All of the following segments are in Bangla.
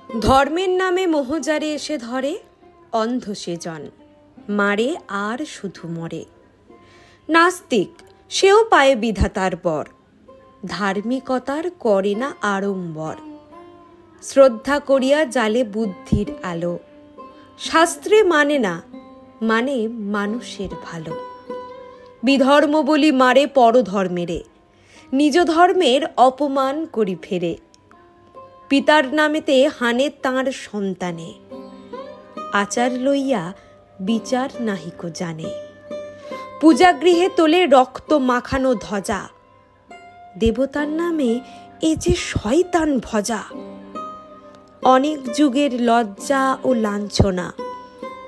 ধর্মের নামে মোহজারে এসে ধরে, অন্ধ সেজন মারে আর শুধু মরে। নাস্তিক সেও পায়ে বিধাতার বর, ধার্মিকতার করে না আড়ম্বর। শ্রদ্ধা করিয়া জালে বুদ্ধির আলো, শাস্ত্রে মানে না, মানে মানুষের ভালো। বিধর্ম বলি মারে পরধর্মেরে, নিজ ধর্মের অপমান করি ফেরে। পিতার নামেতে হানে তাঁর সন্তানে, আচার লইয়া বিচার নাহিক জানে। পূজাগৃহে তোলে রক্ত মাখানো ধ্বজা, দেবতার নামে এ যে শয়তান ভজা। অনেক যুগের লজ্জা ও লাঞ্ছনা,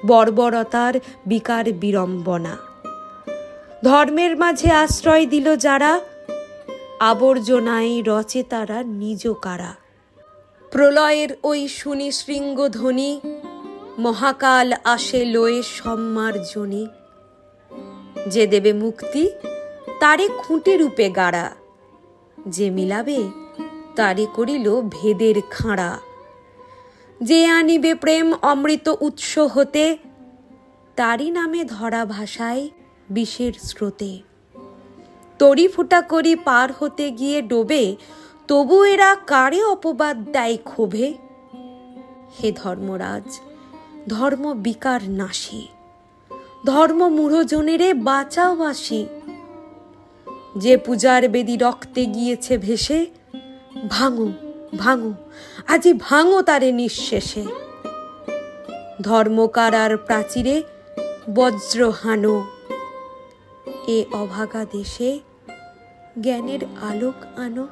বর্বরতার বিকার বিড়ম্বনা। ধর্মের মাঝে আশ্রয় দিল যারা, আবর্জনায় রচে তারা নিজ কারা। প্রলয়ের ওই শুনি শৃঙ্গধ্বনি, মহাকাল আসে লয়ে সম্মার্জনী। যে দেবে মুক্তি তারে খুঁটি রূপে গাড়া, যে মিলাবে তারে করিল ভেদের খাঁড়া। যে আনিবে প্রেম অমৃত উৎস হতে, তারই নামে ধরা ভাষায় বিষের স্রোতে। তরি ফুটা করি পার হতে গিয়ে ডোবে, তবু এরা কারে অপবাদ দেয় ক্ষোভে। হে ধর্মরাজ, ধর্ম বিকার নাশী, ধর্ম মূঢ়জনেরে বাঁচাও বাসি। যে পূজার বেদী রক্তে গিয়েছে ভেসে, ভাঙো ভাঙো আজি ভাঙো তারে নিঃশেষে। ধর্মকারার প্রাচীরে বজ্র হানো, এ অভাগা দেশে জ্ঞানের আলোক আনো।